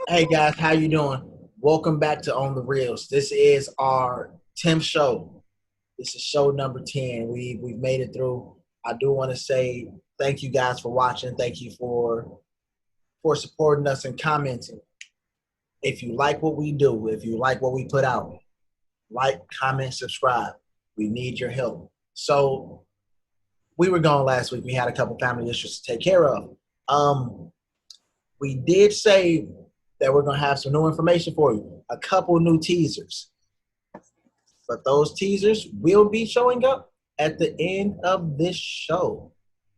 Hey guys, how you doing? Welcome back to On the Reels. This is our 10th show. This is show number 10. We've made it through. I do want to say thank you guys for watching. Thank you for supporting us and commenting. If you like what we do, if you like what we put out, like, comment, subscribe. We need your help. So we were gone last week. We had a couple family issues to take care of. Um, we did say that we're going to have some new information for you, a couple new teasers. But those teasers will be showing up at the end of this show.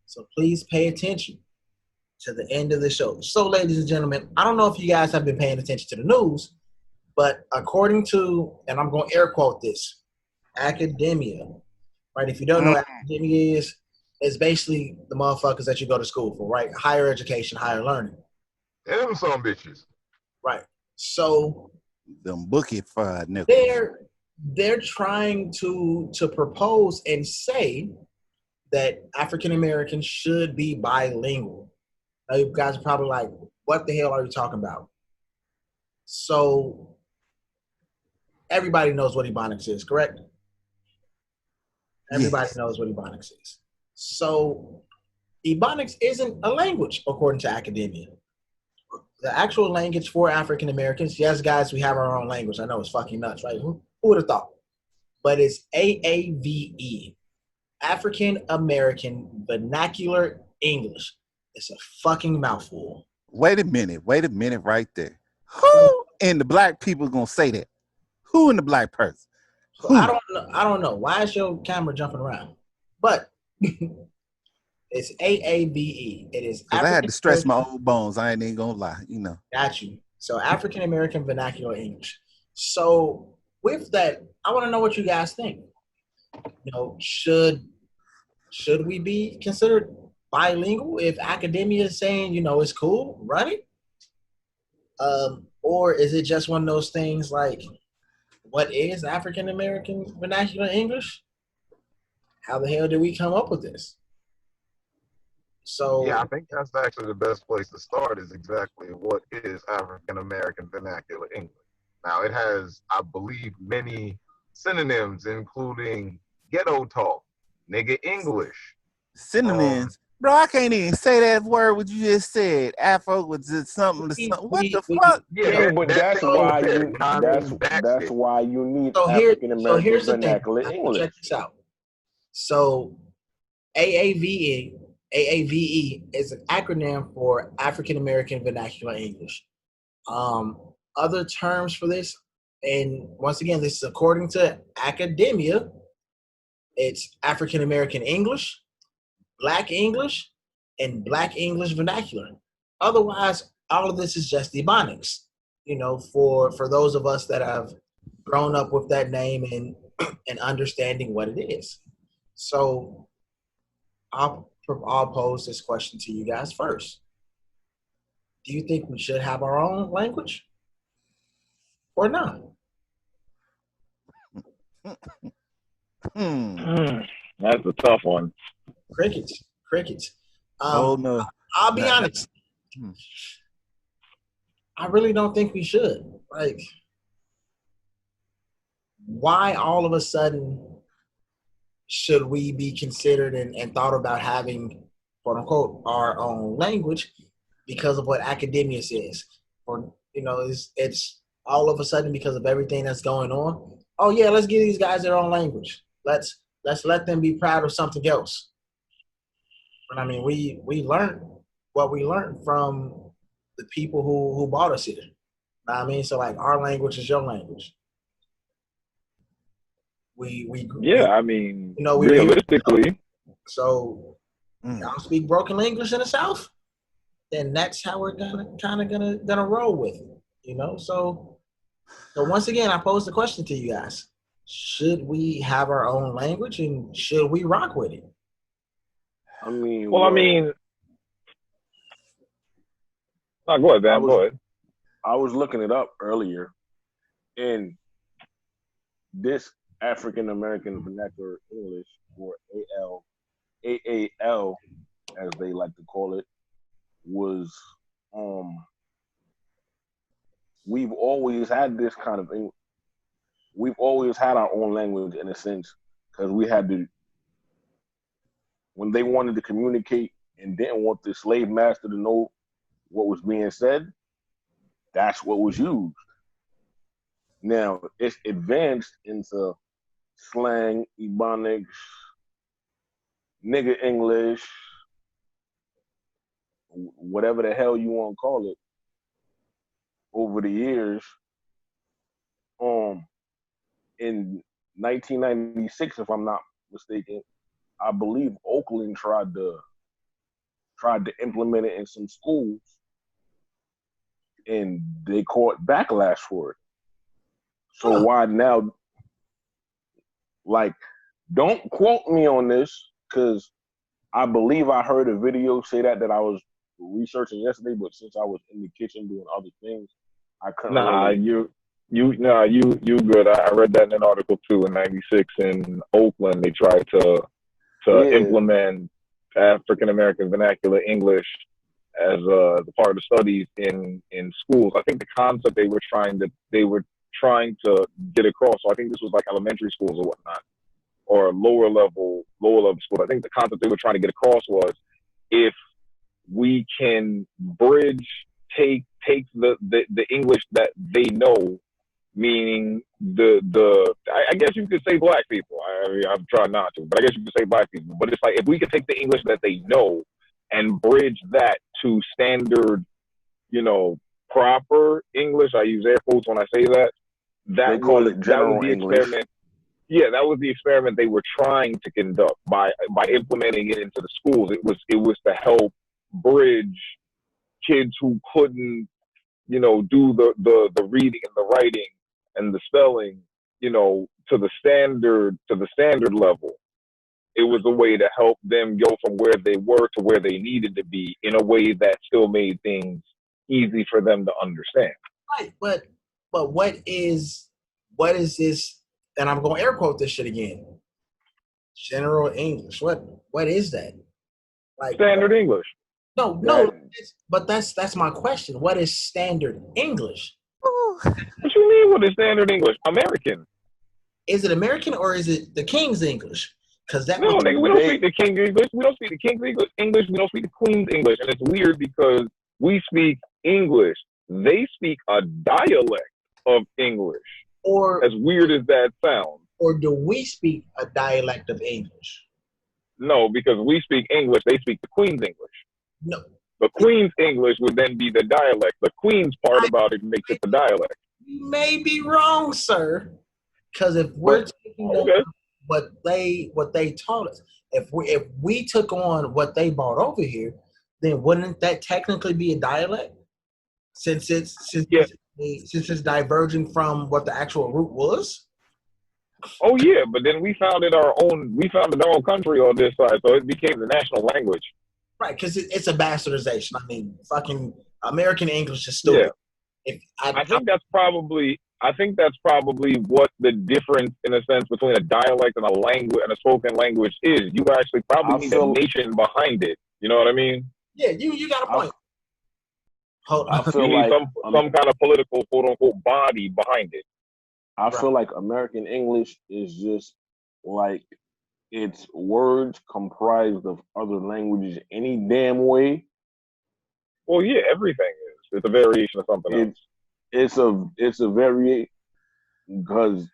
So please pay attention to the end of the show. So, ladies and gentlemen, I don't know if you guys have been paying attention to the news, but according to, and I'm going to air quote this, academia, right? If you don't know what academia is, it's basically the motherfuckers that you go to school for, right? Higher education, higher learning. Them some bitches. Right. So them bookie fried nickels. They're trying to propose and say that African Americans should be bilingual. Now you guys are probably like, what the hell are you talking about? So everybody knows what Ebonics is, correct? Everybody knows what Ebonics is. So Ebonics isn't a language according to academia. The actual language for African Americans, yes, guys, we have our own language. I know it's fucking nuts, right? Who would have thought? But it's AAVE, African American Vernacular English. It's a fucking mouthful. Wait a minute right there. Who in the black people gonna say that? Who in the black person? So I don't know. Why is your camera jumping around? But it's AAVE. It is because I had to stress my old bones. I ain't even gonna lie, you know. Got you. So African American Vernacular English. So with that, I want to know what you guys think. You know, should we be considered bilingual if academia is saying, you know, it's cool, run it? Or is it just one of those things like, what is African American Vernacular English? How the hell did we come up with this? So yeah, I think that's actually the best place to start is exactly what is African American Vernacular English. Now, it has, I believe, many synonyms, including ghetto talk, nigga English. Synonyms. Bro, I can't even say that word what you just said. Afro was just something to something. What the fuck? Yeah, but that's why you need African American Vernacular English. Check this out. So AAVE is an acronym for African American Vernacular English. Other terms for this, and once again, this is according to academia, it's African American English, Black English, and Black English Vernacular. Otherwise, all of this is just Ebonics, you know, for those of us that have grown up with that name and understanding what it is. So I'll pose this question to you guys first. Do you think we should have our own language or not? That's a tough one. Crickets. No. I'll be honest. I really don't think we should. Like, why all of a sudden should we be considered and thought about having, quote unquote, our own language because of what academia says? Or, you know, it's all of a sudden because of everything that's going on. Oh yeah, let's give these guys their own language. Let's let them be proud of something else. But I mean, we learned what we learned from the people who brought us here. You know what I mean? So like, our language is your language. I mean, you know, realistically. So y'all speak broken English in the South, then that's how we're gonna roll with it. You know, so once again, I pose the question to you guys: should we have our own language, and should we rock with it? I mean, go ahead, man. Go ahead. I was looking it up earlier, and this African American Vernacular English, or AAL, as they like to call it, was we've always had this kind of thing. We've always had our own language in a sense, because we had to, when they wanted to communicate and didn't want the slave master to know what was being said, that's what was used. Now it's advanced into slang, ebonics, nigger English, whatever the hell you want to call it. Over the years, in 1996, if I'm not mistaken, I believe Oakland tried to implement it in some schools, and they caught backlash for it. So why now? Like, don't quote me on this, because I believe I heard a video say that I was researching yesterday, but since I was in the kitchen doing other things, I couldn't. Nah, you good. I read that in an article too. In '96 in Oakland, they tried to implement African American vernacular English as the part of the studies in schools. I think the concept they were trying to get across. So I think this was like elementary schools or whatnot, or lower level schools. I think the concept they were trying to get across was, if we can take the English that they know, meaning I guess you could say black people. I mean, I'm trying not to, but I guess you could say black people. But it's like, if we could take the English that they know and bridge that to standard, proper English. I use air quotes when I say that. They call it general English. Experiment. Yeah, that was the experiment they were trying to conduct by implementing it into the schools. It was to help bridge kids who couldn't, do the reading and the writing and the spelling, to the standard level. It was a way to help them go from where they were to where they needed to be in a way that still made things easy for them to understand. Right, but what is this? And I'm going to air quote this shit again. General English. What is that? Like standard English. No. But that's my question. What is standard English? What you mean? What is standard English? American. Is it American or is it the King's English? Because we don't speak the King's English. We don't speak the King's English. We don't speak the Queen's English, and it's weird because we speak English. They speak a dialect of English. Or as weird as that sounds. Or do we speak a dialect of English? No, because we speak English. They speak the Queen's English. No. The Queen's English would then be the dialect. The Queen's part about it makes it the dialect. You may be wrong, sir. Because if we're taking what they taught us, if we took on what they brought over here, then wouldn't that technically be a dialect? Since it's diverging from what the actual root was. Oh yeah, but then we founded our own country on this side, so it became the national language. Right, because it's a bastardization. I mean, fucking American English is stupid. Yeah. I think that's probably what the difference, in a sense, between a dialect and a language and a spoken language is. You actually probably need a nation behind it. You know what I mean? Yeah, you got a point. I feel you need some kind of political, quote unquote, body behind it. I feel like American English is just like, it's words comprised of other languages any damn way. Well, yeah, everything is. It's a variation of something else. It's a variation, because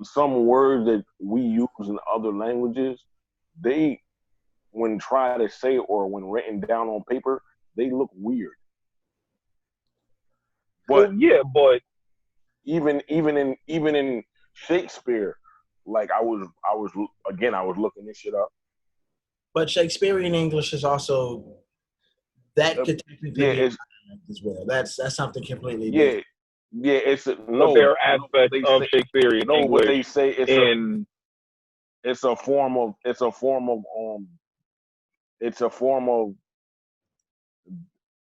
some words that we use in other languages, they, when try to say or when written down on paper, they look weird. But but even in Shakespeare, like I was looking this shit up. But Shakespearean English is also that could technically be as well. That's something completely different. Yeah, it's there are aspects of Shakespearean English. What they say it's a form of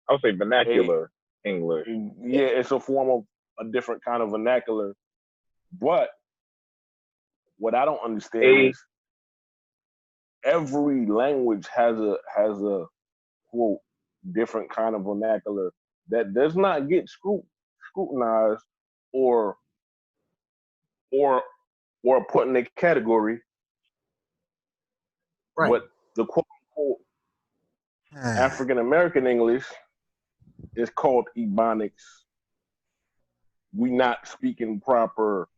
I'll say vernacular English. Yeah, it's a form of a different kind of vernacular. But what I don't understand is every language has a quote different kind of vernacular that does not get scrutinized or or or put in a category, Right. but the quote unquote African American English is called Ebonics. We not speaking proper.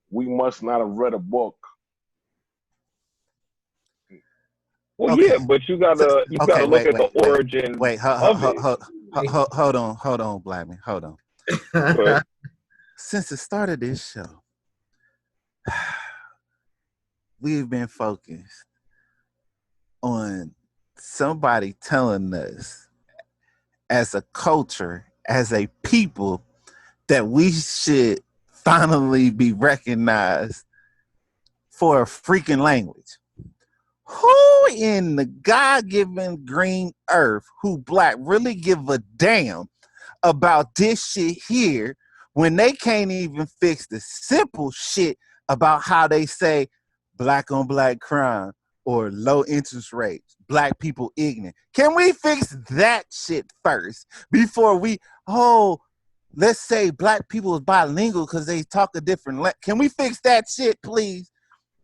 We must not have read a book. Well, Okay. yeah, but you gotta Okay, look wait, at the wait, wait. origin Wait, of it. hold on, Black man. Hold on. But Since the start of this show, we've been focused on somebody telling us as a culture, as a people, that we should finally be recognized for a freaking language. Who in the God-given green earth who Black really give a damn about this shit here when they can't even fix the simple shit about how they say Black on Black crime or low interest rates, Black people ignorant? Can we fix that shit first before let's say Black people is bilingual because they talk a different language? Can we fix that shit, please?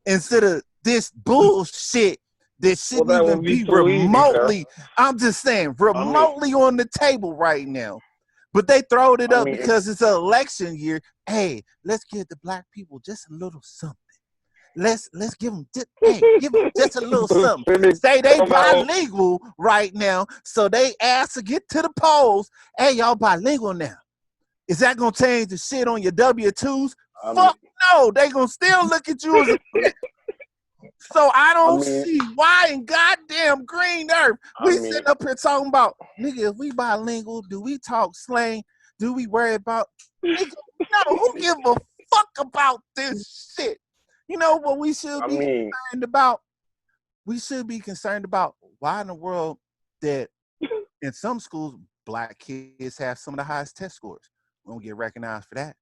Instead of this bullshit that shouldn't that even would be be too easy, sir. remotely, I'm just saying, remotely on the table right now. But they throwed it up because it's an election year. Hey, let's give the Black people just a little something. Let's give them just a little something. Say they bilingual right now, so they ask to get to the polls. Hey, y'all bilingual now. Is that gonna change the shit on your W-2s? Fuck no, they gonna still look at you as a bitch. So I don't see why in goddamn green earth we sitting up here talking about, nigga, if we bilingual, do we talk slang? Do we worry about, nigga, no, who give a fuck about this shit? You know what we should be concerned about? We should be concerned about why in the world that in some schools, Black kids have some of the highest test scores. We don't get recognized for that.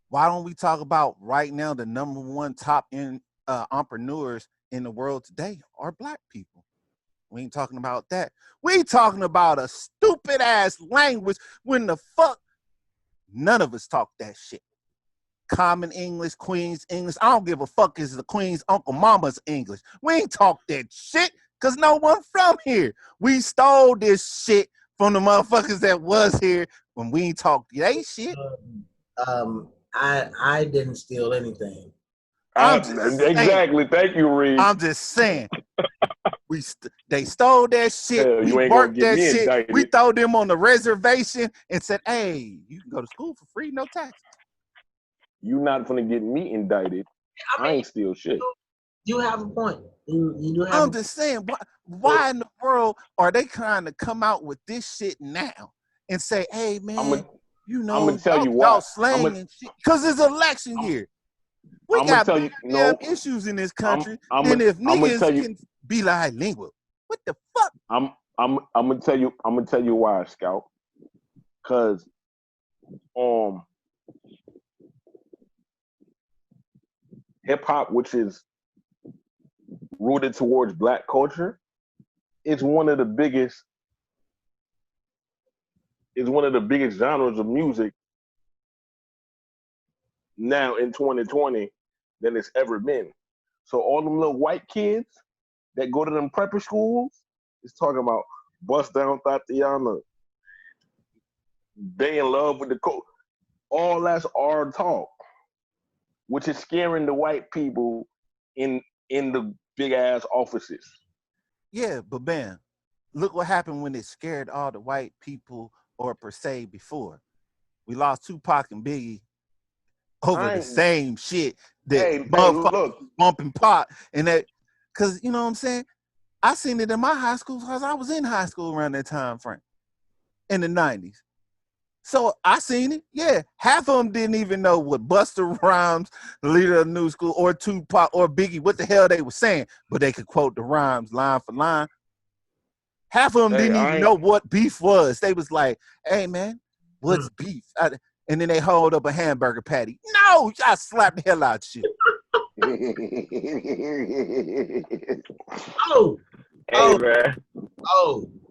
Why don't we talk about right now the number one top entrepreneurs in the world today are Black people? We ain't talking about that. We talking about a stupid ass language when the fuck none of us talk that shit. Common English, Queen's English. I don't give a fuck is the Queen's Uncle Mama's English. We ain't talk that shit because no one from here. We stole this shit from the motherfuckers that was here when we ain't talk they shit. I didn't steal anything. Exactly. Thank you, Reed. I'm just saying. They stole that shit. Hell, we worked that shit. Indicted. We throw them on the reservation and said, hey, you can go to school for free, no taxes. You not gonna get me indicted. I ain't steal shit. You have a point. You do have I'm just saying, why in the world are they trying to come out with this shit now and say, hey, man, I'm gonna tell you why. Y'all slang and shit. Because it's election year. We got damn issues in this country. And if niggas can be bilingual, what the fuck? I'm gonna tell you why, Scout. Cause hip hop, which is rooted towards Black culture, is one of the biggest genres of music now in 2020 than it's ever been. So all them little white kids that go to them prepper schools is talking about bust down Tatiana, they in love with the code. All that's our talk, which is scaring the white people in the big ass offices. Yeah, but man, look what happened when it scared all the white people or per se before. We lost Tupac and Biggie over the same shit that motherfuckers bumping pot and that, cause you know what I'm saying? I seen it in my high school because I was in high school around that time frame in the 90s. So I seen it. Yeah, half of them didn't even know what Busta Rhymes, the leader of the new school, or Tupac or Biggie, what the hell they were saying, but they could quote the rhymes line for line. Half of them didn't even know what beef was. They was like, hey, man, what's beef? And then they hold up a hamburger patty. No, I slapped the hell out of you. Man.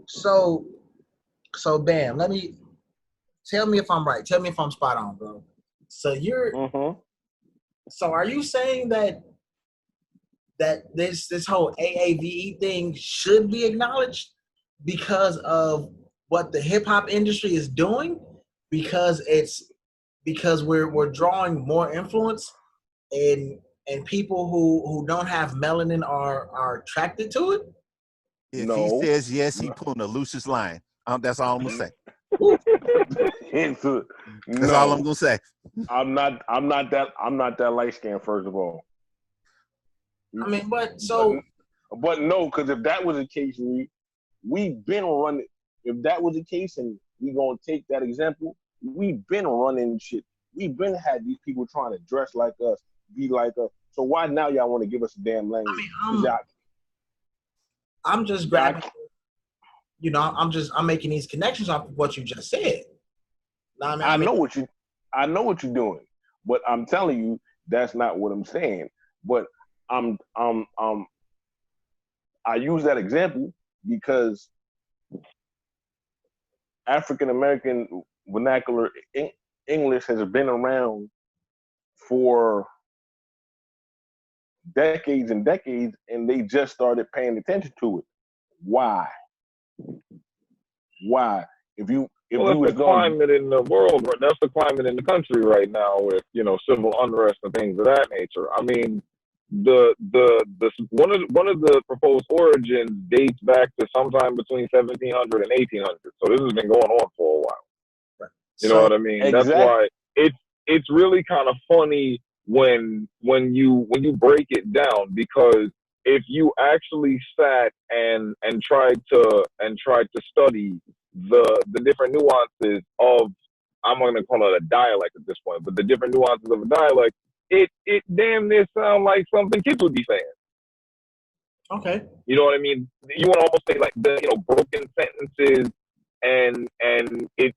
So So Bam, tell me if I'm right. Tell me if I'm spot on, bro. So so are you saying that this whole AAVE thing should be acknowledged because of what the hip hop industry is doing? Because we're drawing more influence and people who don't have melanin are attracted to it? If he No. says yes, he pulling a Lucius line. That's all I'm gonna say. That's all I'm gonna say. I'm not that light skinned, first of all. I mean, but no, because if that was the case, we've been running. If that was the case, and we gonna take that example, we've been running shit. We've been had these people trying to dress like us, be like us. So why now y'all want to give us a damn language? I mean, I'm just grabbing. I'm making these connections off of what you just said. I know what you're doing, but I'm telling you that's not what I'm saying. But I use that example because African American vernacular English has been around for decades and decades, and they just started paying attention to it. Why? If you that's the climate in the world. That's the climate in the country right now, with civil unrest and things of that nature. I mean, the one of the proposed origins dates back to sometime between 1700 and 1800. So this has been going on for a while. Right. You know what I mean? Exactly. That's why it's really kind of funny when you break it down, because if you actually sat and tried to study the different nuances of, I'm going to call it a dialect at this point, but the different nuances of a dialect, it damn near sound like something kids would be saying. Okay. You know what I mean? You want to almost say like the broken sentences and it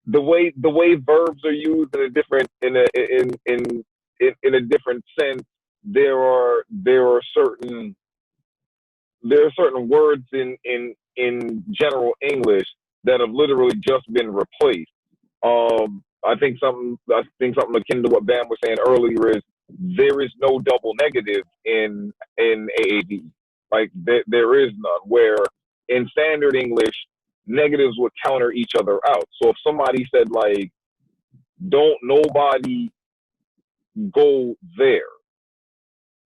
the way verbs are used in a different in a different sense. There are certain words in general English that have literally just been replaced. I think something akin to what Bam was saying earlier is there is no double negative in AAD. Like there is none. Where in standard English, negatives would counter each other out. So if somebody said like, "Don't nobody go there,"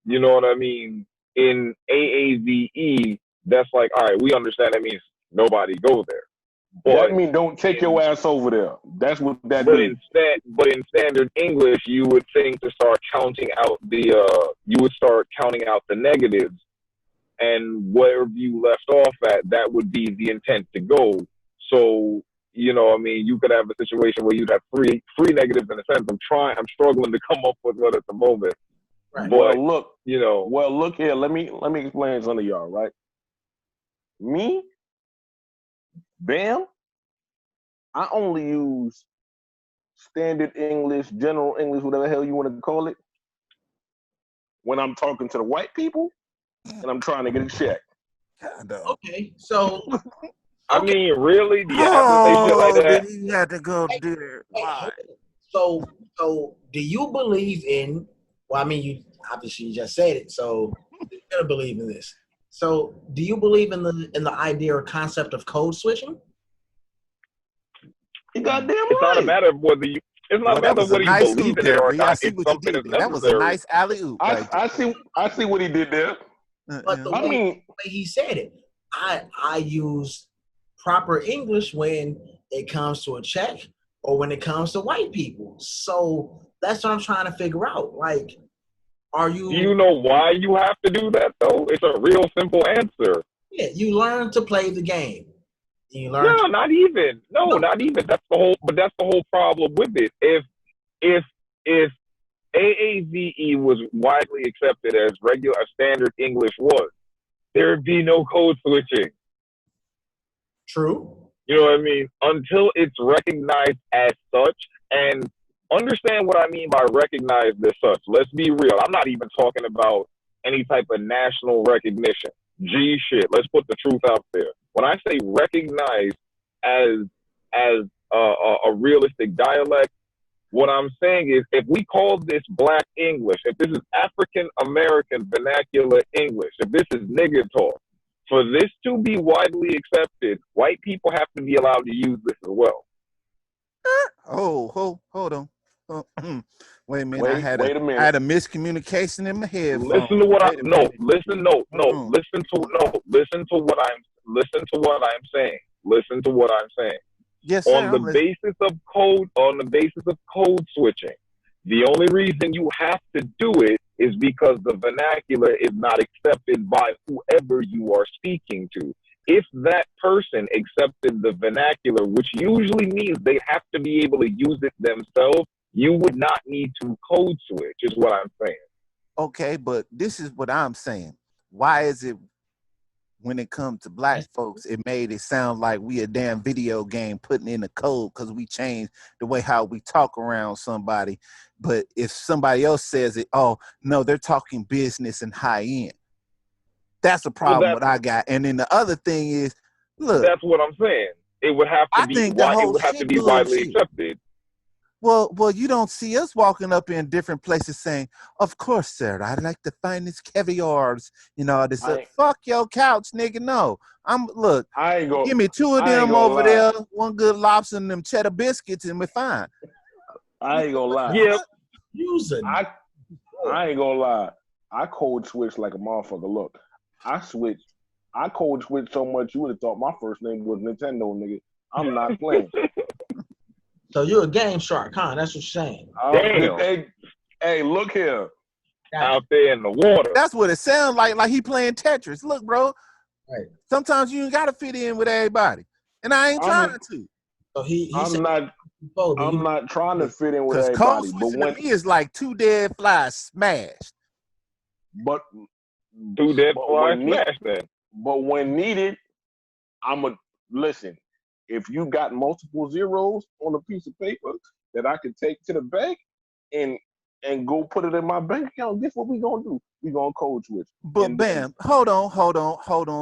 you know what I mean? In AAVE, that's like, all right, we understand that means nobody go there. But that means don't take your ass over there. That's what that means. But in standard English, you would think to start counting out the negatives, and wherever you left off at, that would be the intent to go. So, I mean, you could have a situation where you'd have three negatives in a sense. I'm struggling to come up with one at the moment. Right. But, look here. Let me explain something to y'all, right? Me, Bam, I only use standard English, general English, whatever the hell you want to call it, when I'm talking to the white people and I'm trying to get a check. Okay, so I mean, really? Do you have to say shit like that? Then you have to go there. Why? So do you believe in? Well, I mean, you obviously just said it, so you're gonna believe in this. So, do you believe in the idea or concept of code switching? You goddamn right. It's not a matter of whether you. It's not a matter of whether you believe in it or not. I see what you did there. That was a nice alley-oop. I see what he did there. But the way he said it, I use proper English when it comes to a check or when it comes to white people. So that's what I'm trying to figure out. Like, are you? Do you know why you have to do that though? It's a real simple answer. Yeah, you learn to play the game. Not even. Not even. That's the whole problem with it. If AAVE was widely accepted as standard English was, there'd be no code switching. True. You know what I mean? Until it's recognized as such, and understand what I mean by recognized as such. Let's be real. I'm not even talking about any type of national recognition. G shit. Let's put the truth out there. When I say recognized as a realistic dialect, what I'm saying is, if we call this Black English, if this is African American vernacular English, if this is nigger talk, for this to be widely accepted, white people have to be allowed to use this as well. Hold on. Wait a minute. Wait a minute. I had a miscommunication in my headphones. Listen to what listen to what I'm saying. Listen to what I'm saying. Yes, sir. On the basis of code switching, the only reason you have to do it is because the vernacular is not accepted by whoever you are speaking to. If that person accepted the vernacular, which usually means they have to be able to use it themselves, you would not need to code switch, is what I'm saying. Okay, but this is what I'm saying. Why is it when it comes to black folks, it made it sound like we a damn video game putting in the code because we changed the way how we talk around somebody. But if somebody else says it, oh, no, they're talking business and high end. That's a problem what I got. And then the other thing is, look. That's what I'm saying. It would have to be widely accepted. Well, you don't see us walking up in different places saying, "Of course, sir, I like the finest caviars." You know, this fuck your couch, nigga. No, I ain't gonna give me two of them over there, one good lobster and them cheddar biscuits, and we're fine. I ain't gonna lie. Yeah, I ain't gonna lie. I code switch like a motherfucker. Look, I code switch so much you would have thought my first name was Nintendo, nigga. I'm not playing. So you're a game shark, huh? That's what you're saying. Damn. Hey, look here. Out there in the water. That's what it sounds like he playing Tetris. Look, bro. Right. Sometimes you ain't gotta fit in with everybody. And I ain't trying to. So I'm not trying to fit in with everybody. Because code switching to me is like two dead flies smashed. But two dead flies smashed then. But when needed, listen. If you got multiple zeros on a piece of paper that I could take to the bank and go put it in my bank account, guess what we gonna do? We gonna code switch. But Bam, hold on,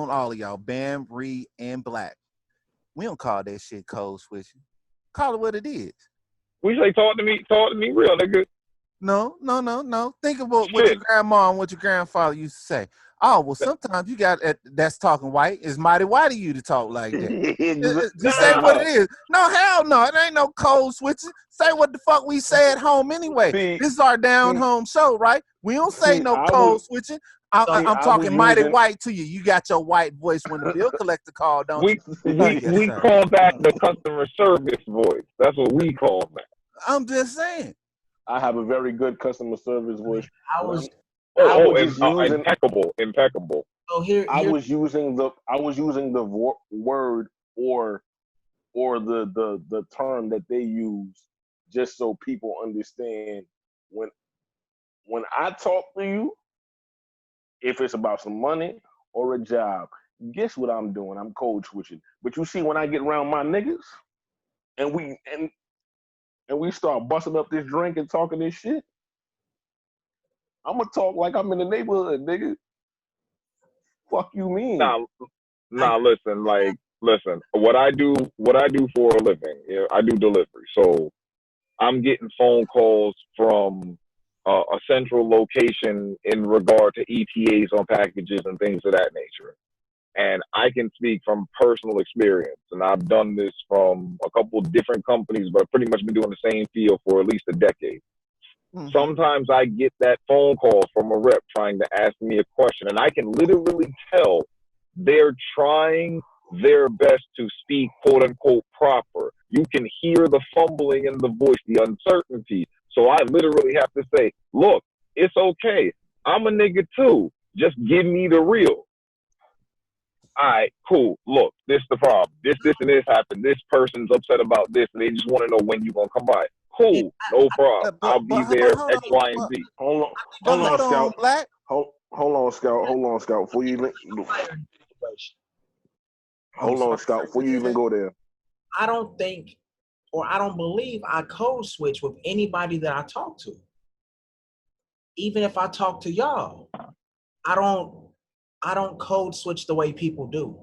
all of y'all. Bam, Reed, and Black. We don't call that shit code switching. Call it what it is. We say talk to me real, nigga. No. Think about what your grandma and what your grandfather used to say. Oh, well, sometimes you got that's talking white. It's mighty white of you to talk like that. Just say what it is. No, hell no. It ain't no code switching. Say what the fuck we say at home anyway. This is our down home show, right? We don't say no code switching. I'm talking mighty white to you. You got your white voice when the bill collector called, don't you? We call that the customer service voice. That's what we call that. I'm just saying. I have a very good customer service voice. Impeccable. So I was using the word or the term that they use just so people understand when I talk to you, if it's about some money or a job, guess what I'm doing? I'm code switching. But you see, when I get around my niggas and we start busting up this drink and talking this shit, I'm gonna talk like I'm in the neighborhood, nigga. Fuck you mean? Listen. What I do for a living, I do delivery. So I'm getting phone calls from a central location in regard to ETAs on packages and things of that nature. And I can speak from personal experience. And I've done this from a couple of different companies, but I've pretty much been doing the same field for at least a decade. Mm-hmm. Sometimes I get that phone call from a rep trying to ask me a question, and I can literally tell they're trying their best to speak quote unquote proper. You can hear the fumbling in the voice, the uncertainty. So I literally have to say, look, it's okay. I'm a nigga too. Just give me the real. All right, cool. Look, this is the problem. This and this happened. This person's upset about this, and they just want to know when you're going to come by. Cool, no problem. I'll be there, X, Y, and Z. Hold on, Scout. Black. Hold on, Scout. Before you even go there. I don't think, or I don't believe I code switch with anybody that I talk to. Even if I talk to y'all, I don't I don't code switch the way people do,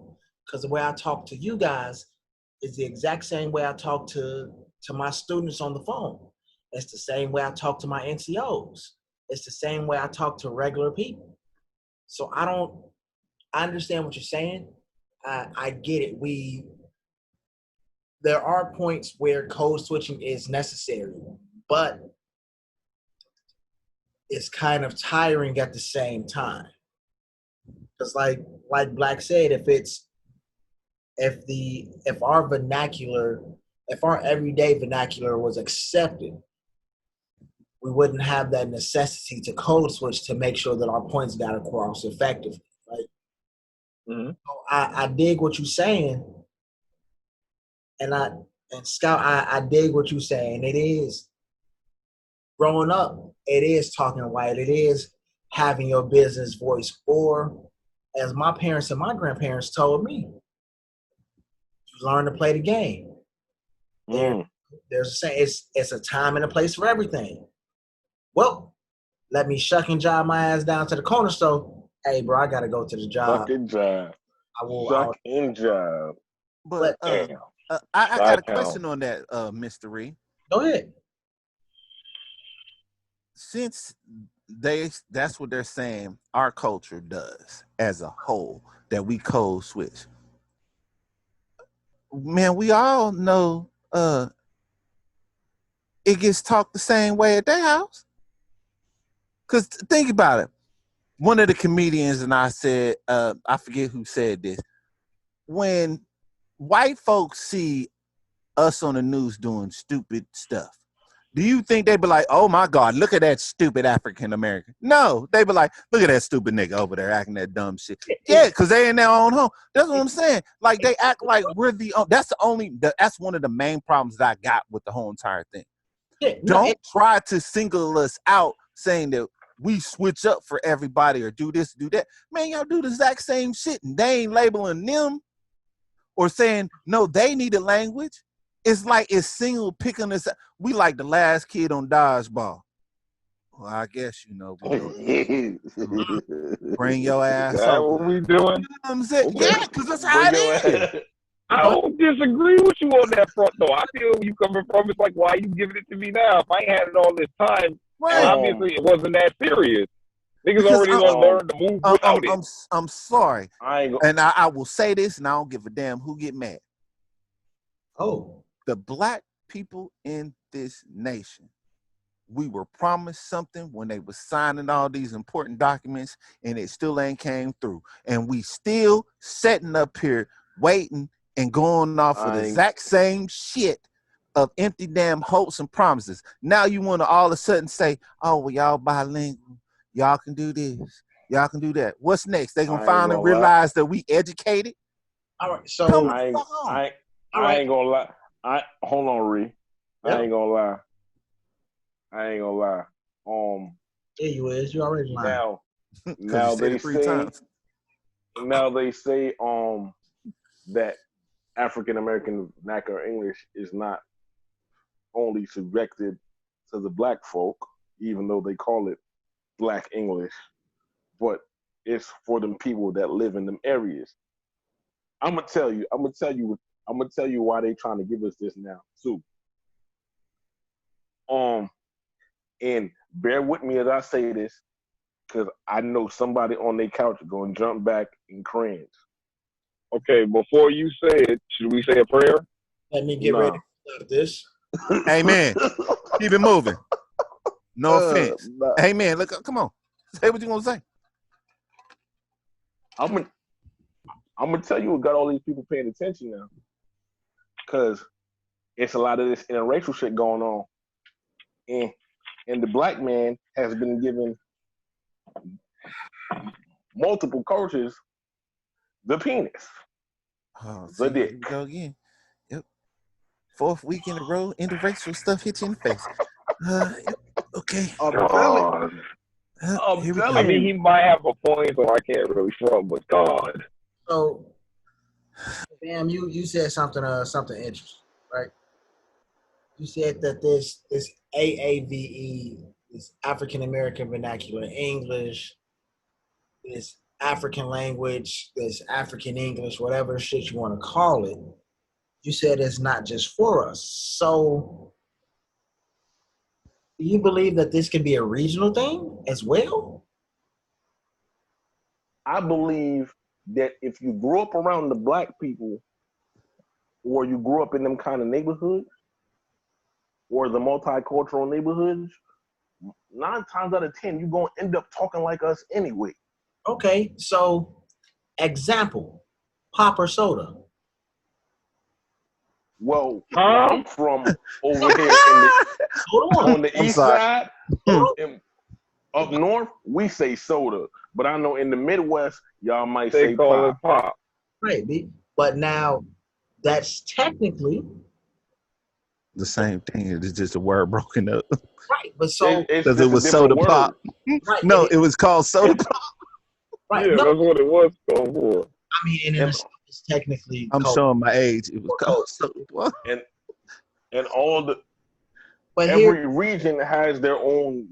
because the way I talk to you guys is the exact same way I talk to my students on the phone. It's the same way I talk to my NCOs. It's the same way I talk to regular people. So I understand what you're saying. I get it. There are points where code switching is necessary, but it's kind of tiring at the same time. Because like Black said, if our vernacular, if our everyday vernacular was accepted, we wouldn't have that necessity to code switch to make sure that our points got across effectively, right? Mm-hmm. So I dig what you're saying, and Scout, I dig what you're saying. It is growing up. It is talking white. It is having your business voice, or as my parents and my grandparents told me, you learn to play the game. There's it's a time and a place for everything. Well, let me shuck and jive my ass down to the corner store. Hey, bro, I gotta go to the job. Suck and jive. I will. Suck and jive. But Damn. I got a question on that, Mr. Reed. Go ahead. Since that's what they're saying our culture does as a whole, that we code switch. Man, we all know it gets talked the same way at their house. Because think about it. One of the comedians and I said, I forget who said this. When white folks see us on the news doing stupid stuff, do you think they be like, oh my God, look at that stupid African American? No, they be like, look at that stupid nigga over there acting that dumb shit. Yeah, because they in their own home. That's what I'm saying. Like they act like we're that's one of the main problems that I got with the whole entire thing. Don't try to single us out saying that we switch up for everybody or do this, do that. Man, y'all do the exact same shit and they ain't labeling them or saying, no, they need a language. It's like it's single picking us. We like the last kid on dodgeball. Well, I guess, bring your ass Is that over. what we doing? You know what I'm saying? Okay. Yeah, because that's how it is. I don't disagree with you on that front, though. I feel where you coming from. It's like, why are you giving it to me now? If I ain't had it all this time, Right. obviously it wasn't that serious. Niggas already gonna learn to move without it. I'm sorry. And I will say this, and I don't give a damn who get mad. Oh. The black people in this nation, we were promised something when they were signing all these important documents, and it still ain't came through. And we still sitting up here waiting and going off of the exact same shit of empty damn hopes and promises. Now you want to all of a sudden say, oh, well, y'all bilingual. Y'all can do this. Y'all can do that. What's next? They gonna finally realize that we educated? All right, so I ain't gonna lie. Hold on, Ree. Yep. I ain't gonna lie. Yeah, you is. You already lying. Now they say that African American vernacular English is not only subjected to the black folk, even though they call it Black English, but it's for them people that live in them areas. I'm gonna tell you why they trying to give us this now too. And bear with me as I say this, because I know somebody on their couch gonna jump back and cringe. Okay, before you say it, should we say a prayer? Let me get ready to this. Amen. Keep it moving. No offense. Amen. Look, come on. Say what you gonna say. I'm gonna tell you what got all these people paying attention now, because it's a lot of this interracial shit going on, and the black man has been given multiple cultures the penis, the dick. Here we go again. Yep. 4th week in a row, interracial stuff hits you in the face. Yep. Okay. I mean, he might have a point, so I can't really front, but God. So, Bam, you said something interesting, right? You said that this AAVE, this African American Vernacular English, is African language, this African English, whatever shit you want to call it, you said it's not just for us. So do you believe that this can be a regional thing as well? I believe that if you grew up around the black people, or you grew up in them kind of neighborhoods, or the multicultural neighborhoods, 9 times out of 10, you're going to end up talking like us anyway. Okay, so example, pop or soda. Well, where I'm from over here on the east side, up north, we say soda. But I know in the Midwest, y'all might say call pop. it pop. Right, but now that's technically the same thing. It's just a word broken up. Right, but so because it was soda pop. Right, no, it was called soda pop. Right, yeah, that's what it was called for. I mean, and it's technically. I'm showing my age. It was called soda pop. And all the. But every region has their own.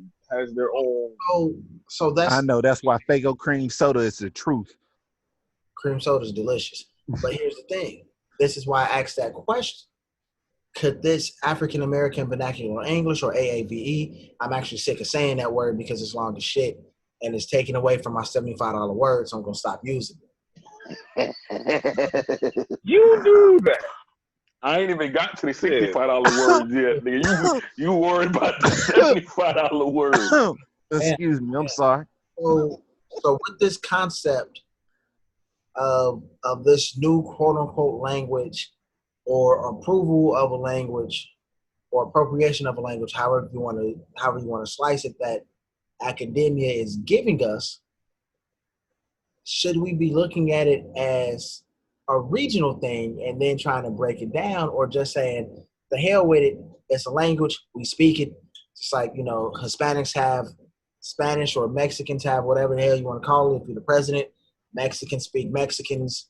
So that's. I know that's why Faygo cream soda is the truth. Cream soda is delicious, but here's the thing. This is why I asked that question. Could this African American vernacular English, or AAVE? I'm actually sick of saying that word because it's long as shit and it's taken away from my $75 word, so I'm gonna stop using it. You do that. I ain't even got to the $65 words yet, nigga. You worried about the $75 words. Excuse me, I'm sorry. So with this concept of this new quote unquote language, or approval of a language, or appropriation of a language, however you want to slice it, that academia is giving us, should we be looking at it as a regional thing and then trying to break it down, or just saying the hell with it, it's a language, we speak it, just like, you know, Hispanics have Spanish, or Mexicans have whatever the hell you want to call it. If you're the president, Mexicans speak Mexicans,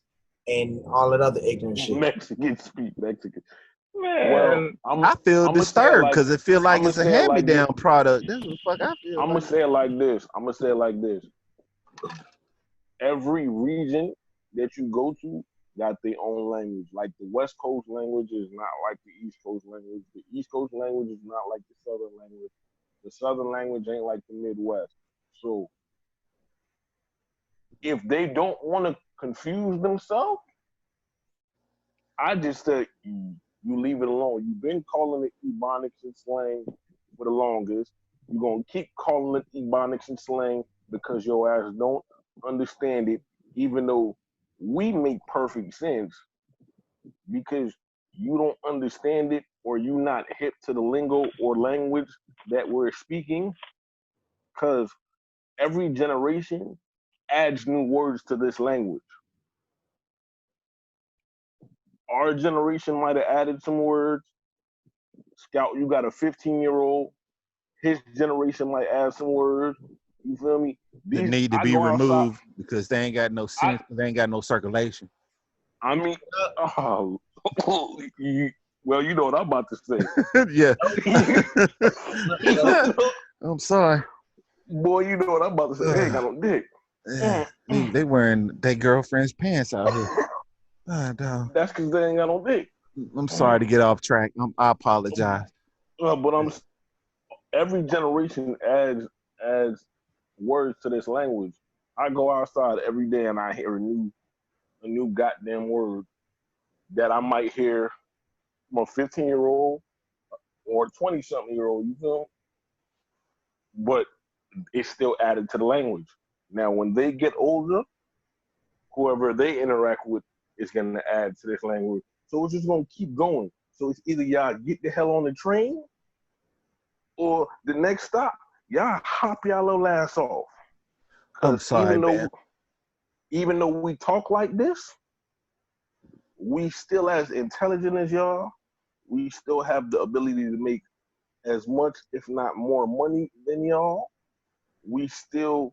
and all that other ignorant shit. Mexicans speak Mexican. Man, well, I feel disturbed because it feels like it's a hand-me-down product. That's what the fuck I feel. I'm gonna say it like this. Every region that you go to got their own language. Like the West Coast language is not like the East Coast language. The East Coast language is not like the Southern language. The Southern language ain't like the Midwest. So if they don't want to confuse themselves, I just say you leave it alone. You've been calling it Ebonics and slang for the longest. You're going to keep calling it Ebonics and slang because your ass don't understand it, even though we make perfect sense, because you don't understand it, or you not hip to the lingo or language that we're speaking, because every generation adds new words to this language. Our generation might have added some words. Scout, you got a 15-year-old. His generation might add some words. You feel me? They need to be removed because they ain't got no sense. They ain't got no circulation. I mean, well, you know what I'm about to say. Yeah. I'm sorry. Boy, you know what I'm about to say. They ain't got no dick. They wearing their girlfriend's pants out here. That's because they ain't got no dick. I'm sorry to get off track. I apologize. But every generation adds words to this language. I go outside every day and I hear a new goddamn word that I might hear from a 15-year-old or a 20-something-year-old, you feel? But it's still added to the language. Now, when they get older, whoever they interact with is going to add to this language. So it's just going to keep going. So it's either y'all get the hell on the train, or the next stop, y'all hop y'all little ass off. I'm sorry, man. Even though we talk like this, we still as intelligent as y'all. We still have the ability to make as much, if not more, money than y'all. We still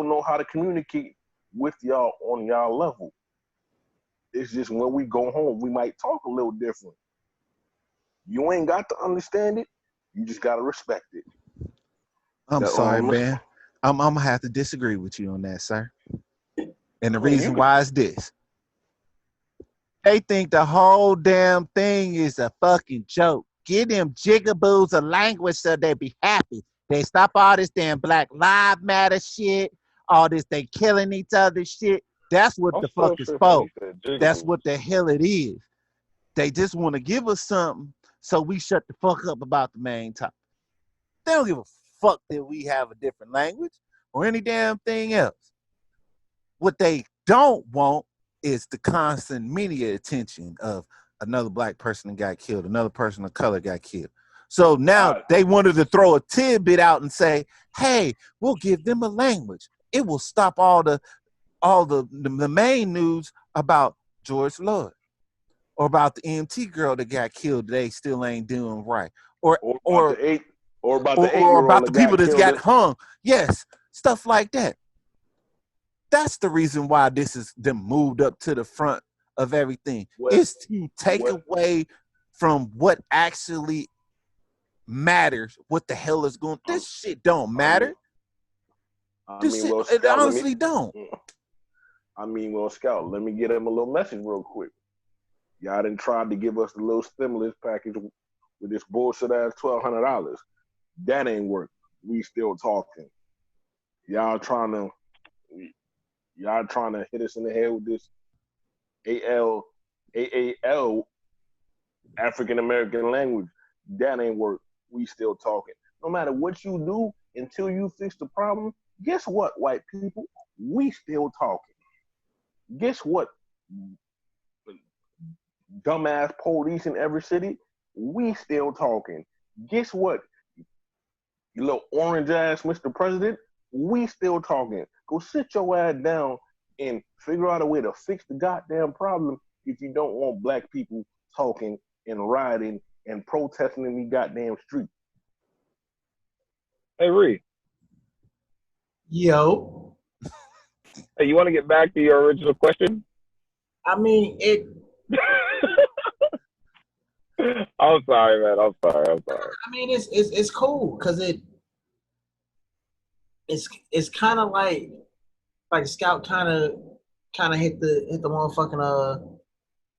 know how to communicate with y'all on y'all level. It's just when we go home, we might talk a little different. You ain't got to understand it. You just got to respect it. I'm sorry, man. I'm gonna have to disagree with you on that, sir. And the I mean, reason why is this. They think the whole damn thing is a fucking joke. Give them jigaboos a language so they be happy. They stop all this damn Black Lives Matter shit, all this they killing each other shit. That's what I'm the fuck still is tripping. for. He said That's jiggaboo. what the hell it is. They just want to give us something so we shut the fuck up about the main topic. They don't give a fuck that we have a different language or any damn thing else. What they don't want is the constant media attention of another black person that got killed, another person of color got killed. So now they wanted to throw a tidbit out and say, hey, we'll give them a language. It will stop all the main news about George Floyd or about the EMT girl that got killed. They still ain't doing right. Or about the 8 or year old about the that people got that's killed. got hung. Yes, stuff like that. That's the reason why this is them moved up to the front of everything. It's to take away from what actually matters. What the hell is going? This shit don't matter. This shit, well, it Scout, honestly don't. Well, Scout, let me get him a little message real quick. Y'all done tried to give us a little stimulus package with this bullshit ass $1,200. That ain't work. We still talking. Y'all trying to hit us in the head with this AAL African American language. That ain't work. We still talking. No matter what you do until you fix the problem, guess what, white people? We still talking. Guess what, dumbass police in every city? We still talking. Guess what, you little orange ass Mr. President? We still talking. Go sit your ass down and figure out a way to fix the goddamn problem if you don't want black people talking and rioting and protesting in the goddamn street. Hey, Ree. Yo. Hey, you want to get back to your original question? I mean, I'm sorry, man. I'm sorry. I mean, it's cool because it's kind of like Scout kind of hit the motherfucking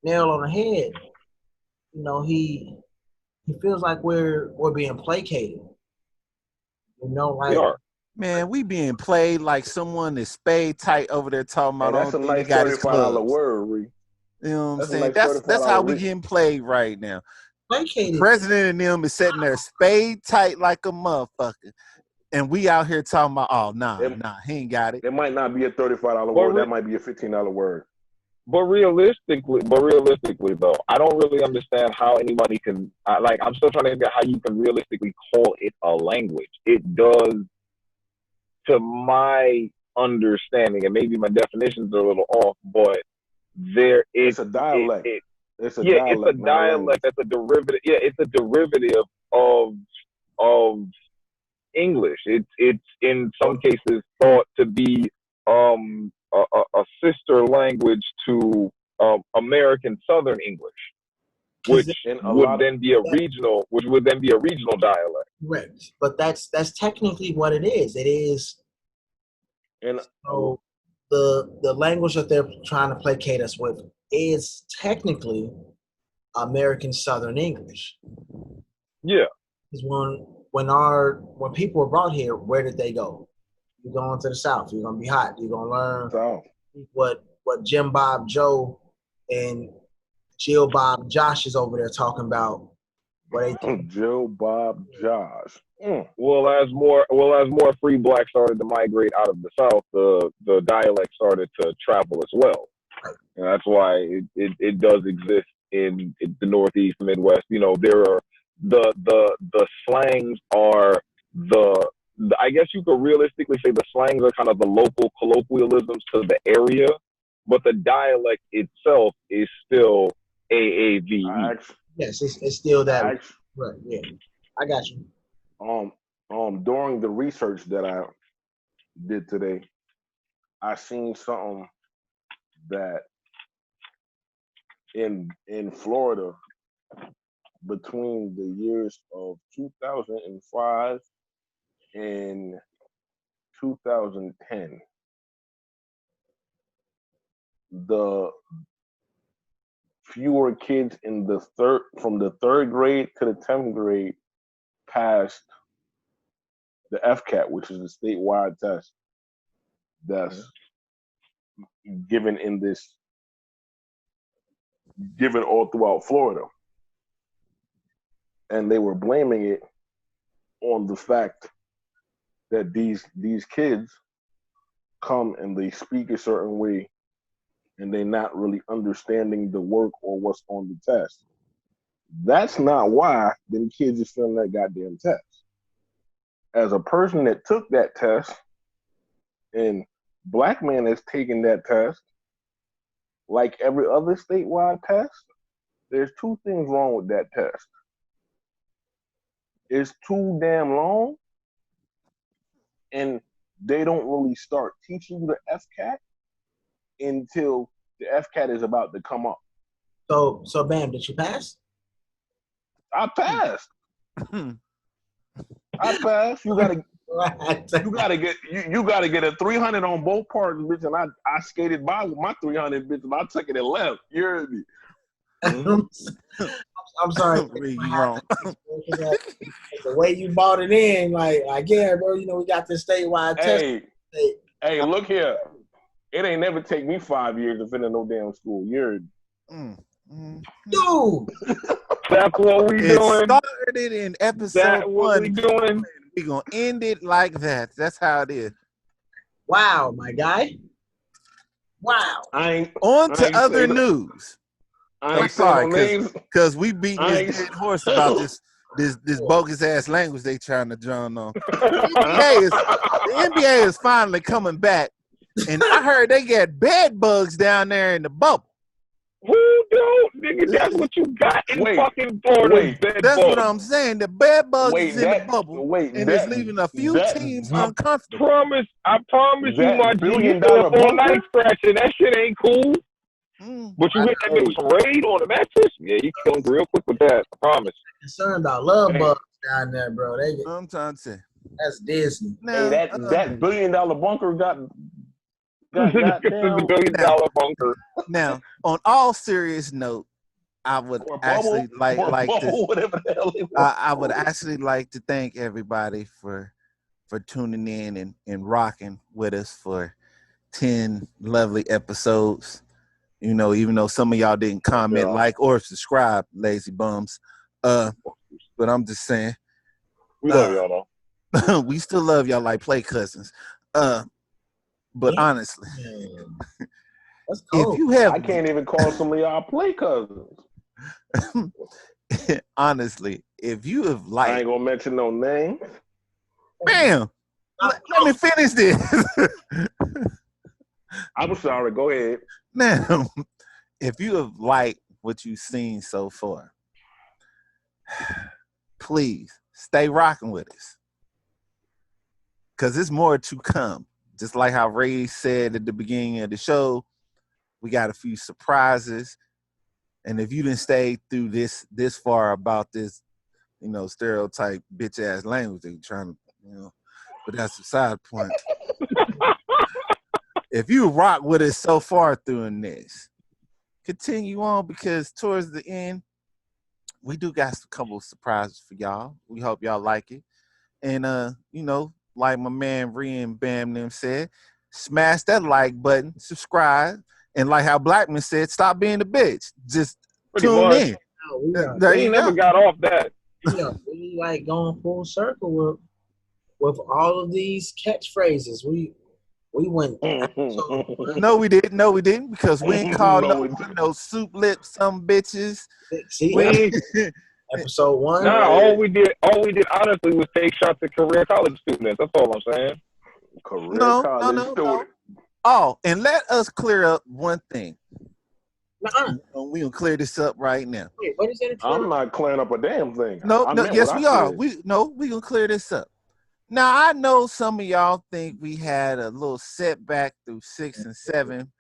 nail on the head. You know, he feels like we're being placated. You know, We like are. Man, we being played like someone is spade tight over there talking about Hey, that's the a only thing they nice got is $35 clubs. word, Ree. You know what I'm That's a saying? nice That's $35 how we Ree. getting played right now. placated. President and them is sitting there spade tight like a motherfucker. And we out here talking about, oh, nah, he ain't got it. It might not be a $35 word. That might be a $15 word. But realistically, though, I don't really understand how anybody can. I'm still trying to figure out how you can realistically call it a language. It does, to my understanding, and maybe my definitions are a little off, but it's a dialect. It's a it's a dialect, not a language. That's a derivative. Yeah, it's a derivative of English. It's in some cases thought to be a sister language to American Southern English, which would then be a regional dialect. Correct, but that's technically what it is. It is. And so the language that they're trying to placate us with is technically American Southern English. Yeah. Because when people were brought here, where did they go? You're going to the South. You're gonna be hot. You're gonna learn what Jim Bob Joe and Jill Bob Josh is over there talking about. Jill Bob Josh. Well, as more free blacks started to migrate out of the South, the dialect started to travel as well, and that's why it does exist in the Northeast, Midwest. You know, there are the slangs are I guess you could realistically say the slangs are kind of the local colloquialisms to the area, but the dialect itself is still AAVE. Yes, it's still that. Right. Yeah, I got you. During the research that I did today, I seen something that in Florida between the years of 2005 and 2010, the fewer kids in the from the third grade to the 10th grade passed the FCAT, which is a statewide test that's given given all throughout Florida. And they were blaming it on the fact that these kids come and they speak a certain way and they're not really understanding the work or what's on the test. That's not why them kids is failing that goddamn test. As a person that took that test, and black man has taken that test, like every other statewide test, there's two things wrong with that test. It's too damn long, and they don't really start teaching you the FCAT until the FCAT is about to come up. So Bam, did you pass? I passed. I passed. You gotta get a 300 on both parts, bitch. And I skated by with my 300, bitch, and I took it and left. You heard me? I'm sorry. You wrong. The way you bought it in, like yeah, bro. You know we got this statewide test. Hey, look here. It ain't never take me 5 years to finish no damn school. You heard me? Dude, that's what we doing. It started in episode 1. We doing. We gonna end it like that. That's how it is. wow, my guy. Wow. On to other news. I'm sorry, because we beat this dead horse about this bogus ass language they trying to drown on. The NBA is finally coming back, and I heard they got bed bugs down there in the bubble. Who don't, nigga? That's what you got in fucking Florida. That's what I'm saying. The bed bugs is in the bubble, and it's leaving a few teams uncomfortable. I promise you, my G, you feel all night scratching. That shit ain't cool. But you hit that nigga some raid on the mattress? Yeah, you kill him real quick with that. I promise. Concerned about love bugs down there, bro. I'm trying to say. That's Disney. Now, that $1 billion bunker got the $1 billion bunker. Now, on all serious note, I would actually like to I would actually like to thank everybody for tuning in and rocking with us for 10 lovely episodes. You know, even though some of y'all didn't comment, like, or subscribe, lazy bums. But I'm just saying. We love y'all though. We still love y'all like play cousins. But honestly, that's cool. If you have, I can't even call some of y'all play cousins. Honestly, if you have liked, I ain't gonna mention no names. Bam. Let me finish this. I'm sorry. Go ahead. Now, if you have liked what you've seen so far, please stay rocking with us, because there's more to come. Just like how Ray said at the beginning of the show, we got a few surprises. And if you didn't stay through this far about this, you know, stereotype bitch ass language that you're trying to, you know, but that's a side point. If you rock with us so far through this, continue on, because towards the end, we do got a couple of surprises for y'all. We hope y'all like it. And, you know, like my man Ree and Bam them said, smash that like button, subscribe, and like how Blackman said, stop being a bitch. Just tune in. We never got off that. We like going full circle with all of these catchphrases. We went. No, we didn't. No, we didn't, because we ain't called no soup lips, some bitches. See, episode 1. Nah, all we did honestly was take shots at career college students. That's all I'm saying. No. Oh, and let us clear up one thing. We gonna clear this up right now. Wait, what is it? I'm not clearing up a damn thing. No, yes, we are. We gonna clear this up. Now, I know some of y'all think we had a little setback through 6 and 7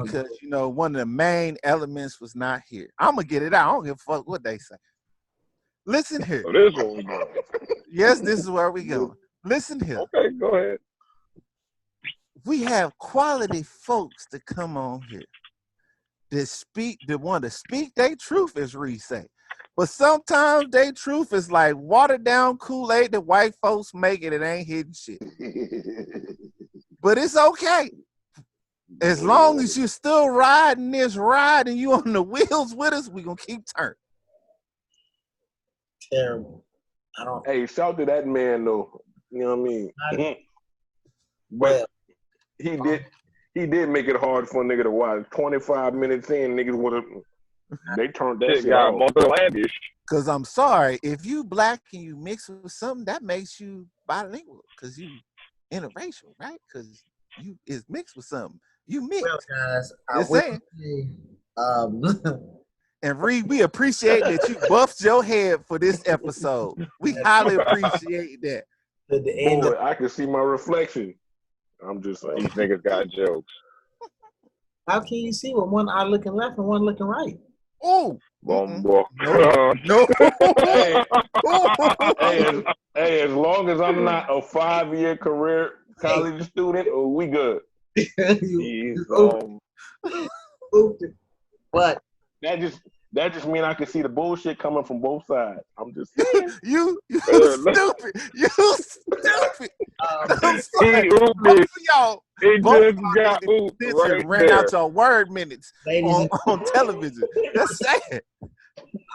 because, you know, one of the main elements was not here. I'm going to get it out. I don't give a fuck what they say. Listen here. So this is where we going. Yes, this is where we going. Listen here. Okay, go ahead. we have quality folks to come on here that want to speak their truth, as Reed say. But sometimes their truth is like watered down Kool-Aid that white folks make it ain't hitting shit. But it's okay. As long as you're still riding this ride and you on the wheels with us, we gonna keep turning. Terrible. I don't. Hey, shout to that man though. You know what I mean? Well, But he did make it hard for a nigga to watch. 25 minutes in, niggas would have they turned that shit got off. motherlandish. Cause I'm sorry, if you black and you mix with something, that makes you bilingual. Cause you interracial, right? Cause you is mixed with something. You mix. well, guys, Just saying. Say, And Reed, we appreciate that you buffed your head for this episode. We highly appreciate that. at the end Boy, of, I can see my reflection. I'm just saying. These niggas got jokes. how can you see with one eye looking left and one looking right? Oh, Boy. no. Hey, as long as I'm not a 5-year career college student, we good. you ooped it. But That just means I can see the bullshit coming from both sides. I'm just saying. you stupid. You stupid. I'm sorry. He Both ooped of y'all. It Both just got ooped right ran there. out your word minutes ladies and on television. That's sad.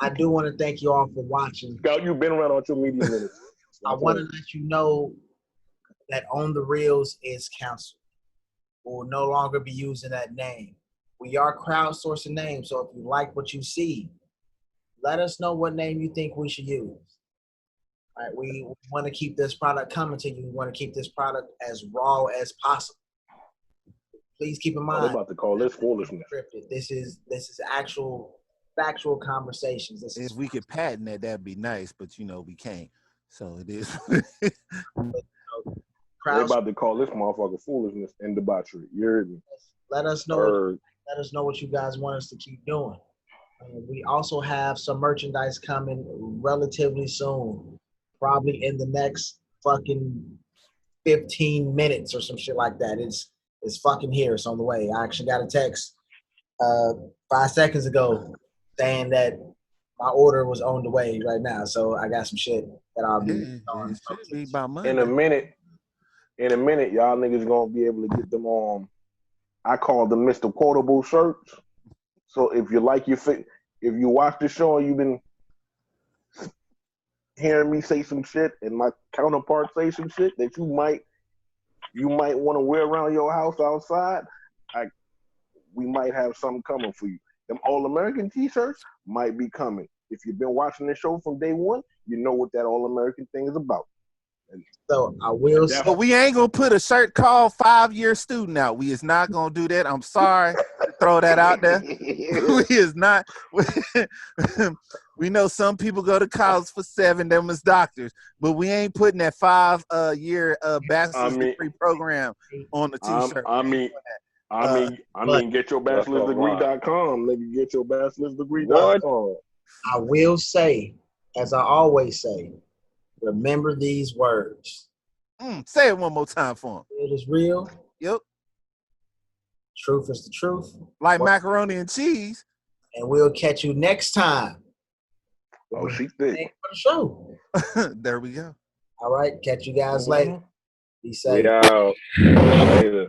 I do want to thank you all for watching. Scout, you've been around on your media minutes. I want to let you know that On The Reals is canceled. We will no longer be using that name. We are crowdsourcing names, so if you like what you see, let us know what name you think we should use. All right, we want to keep this product coming to you. We want to keep this product as raw as possible. Please keep in mind. They're about to call this foolishness. This is actual factual conversations. This If is we could patent that, that'd be nice, but we can't. So it is. They're about to call this motherfucker foolishness and debauchery. You heard me? Let us know. Let us know what you guys want us to keep doing. We also have some merchandise coming relatively soon, probably in the next fucking 15 minutes or some shit like that. It's fucking here. It's on the way. I actually got a text 5 seconds ago saying that my order was on the way right now. So I got some shit that I'll be on. It should be by Monday. In a minute, y'all niggas gonna be able to get them on. I call them Mr. Quotable shirts. So if you like if you watch the show and you've been hearing me say some shit and my counterpart say some shit that you might want to wear around your house outside, we might have something coming for you. Them All-American t-shirts might be coming. If you've been watching the show from day one, you know what that All-American thing is about. So I will say, but we ain't gonna put a shirt called 5-year student out. We is not gonna do that. I'm sorry to throw that out there. We is not. We know some people go to college for 7, them as doctors, but we ain't putting that 5-year bachelor's degree program on the t-shirt. I mean, get your bachelorsdegree.com. Nigga, get your bachelorsdegree.com. I will say, as I always say, remember these words. Say it one more time for him. It is real. Yep. Truth is the truth. Like macaroni and cheese. And we'll catch you next time. Oh, she thick. For the show. There we go. All right. Catch you guys later. Be safe. We out. Later.